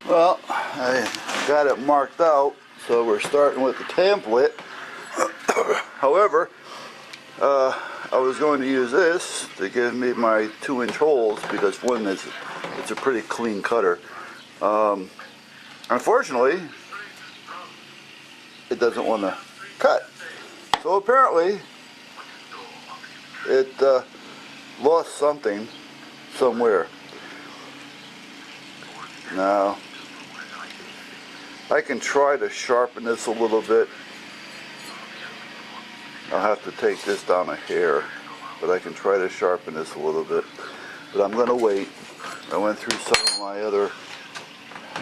Well, I got it marked out, so we're starting with the template. However, I was going to use this to give me my 2-inch holes because one is, it's a pretty clean cutter. Unfortunately, it doesn't want to cut. So apparently, it lost something somewhere. Now, I can try to sharpen this a little bit. I'll have to take this down a hair, but I can try to sharpen this a little bit. But I'm going to wait. I went through some of my other,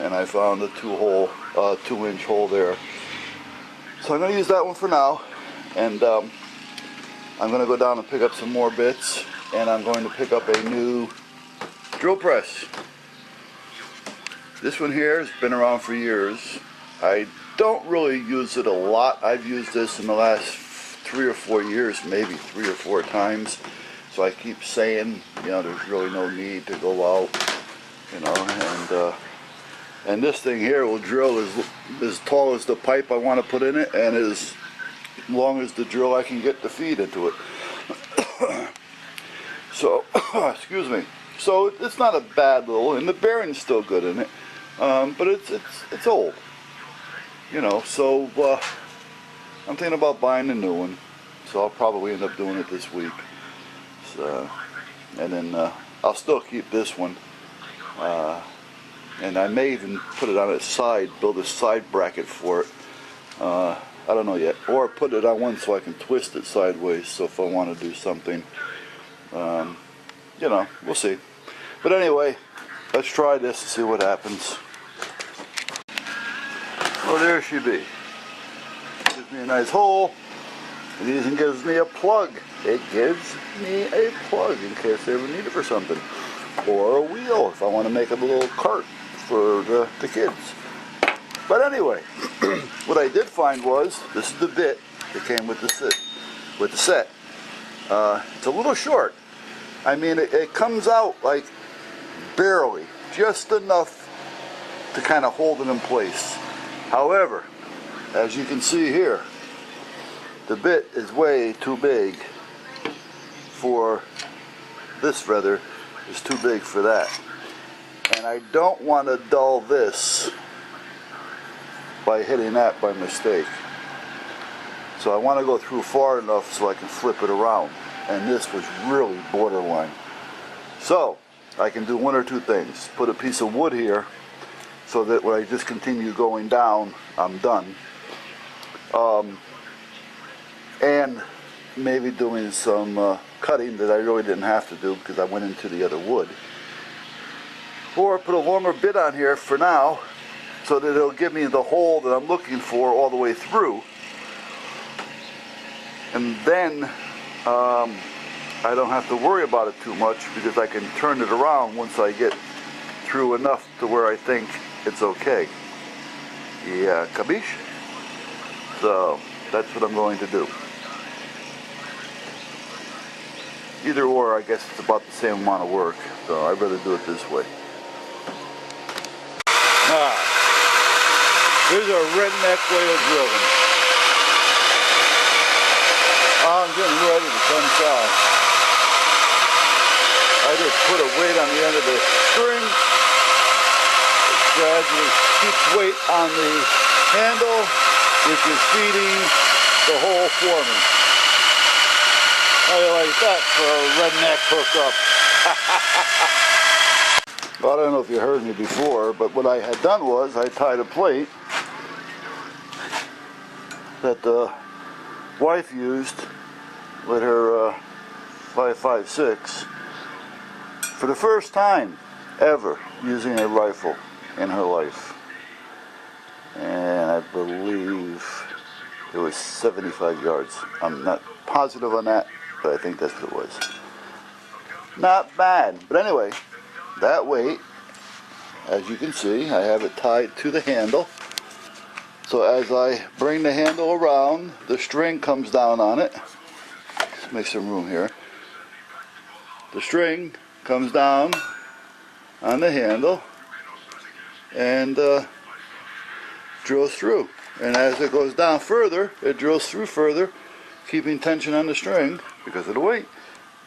and I found a 2-inch hole there. So I'm going to use that one for now, and I'm going to go down and pick up some more bits, and I'm going to pick up a new drill press. This one here has been around for years. I don't really use it a lot. I've used this in the last 3 or 4 years, maybe 3 or 4 times. So I keep saying, you know, there's really no need to go out, you know, and this thing here will drill as tall as the pipe I want to put in it, and as long as the drill I can get the feed into it. So, excuse me. So it's not a bad little, and the bearing's still good in it, but it's old, you know. So I'm thinking about buying a new one. So I'll probably end up doing it this week. So, and then I'll still keep this one, and I may even put it on its side, build a side bracket for it. I don't know yet, or put it on one so I can twist it sideways. So if I want to do something, you know, we'll see. But anyway, let's try this and see what happens. Well, there she be. Gives me a nice hole. It even gives me a plug. It gives me a plug in case I ever need it for something. Or a wheel if I want to make a little cart for the kids. But anyway, what I did find was, this is the bit that came with the set. It's a little short. I mean, it comes out like barely, just enough to kind of hold it in place. However, as you can see here, the bit is way too big for this, rather, is too big for that. And I don't want to dull this by hitting that by mistake. So I want to go through far enough so I can flip it around. And this was really borderline. So I can do one or two things. Put a piece of wood here so that when I just continue going down, I'm done. And maybe doing some cutting that I really didn't have to do because I went into the other wood. Or put a longer bit on here for now so that it'll give me the hole that I'm looking for all the way through. And then I don't have to worry about it too much because I can turn it around once I get through enough to where I think it's okay. Yeah, capiche? So that's what I'm going to do. Either or, I guess it's about the same amount of work, so I'd rather do it this way. Here's a redneck way of drilling. I'm getting ready to come south. I just put a weight on the end of the string. It gradually keeps weight on the handle, which is feeding the hole for me. How do you like that for a redneck hookup? Well, I don't know if you heard me before, but what I had done was I tied a plate that the wife used with her 5.56 for the first time ever using a rifle in her life. And I believe it was 75 yards. I'm not positive on that, but I think that's what it was. Not bad. But anyway, that weight, as you can see, I have it tied to the handle. So as I bring the handle around, the string comes down on it. Let's make some room here. The string comes down on the handle, and drills through. And as it goes down further, it drills through further, keeping tension on the string because of the weight.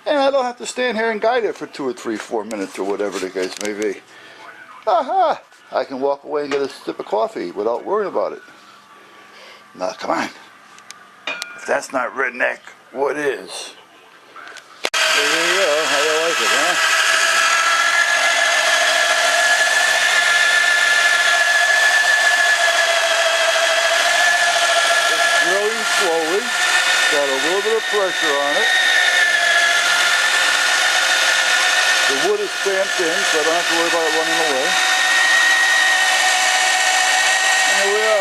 And I don't have to stand here and guide it for 2 or 3, 4 minutes or whatever the case may be. Aha! I can walk away and get a sip of coffee without worrying about it. Now, come on. If that's not redneck, what is? There you go. How do you like it, huh? It's drilling slowly. Got a little bit of pressure on it. The wood is stamped in, so I don't have to worry about it running away. And here we are.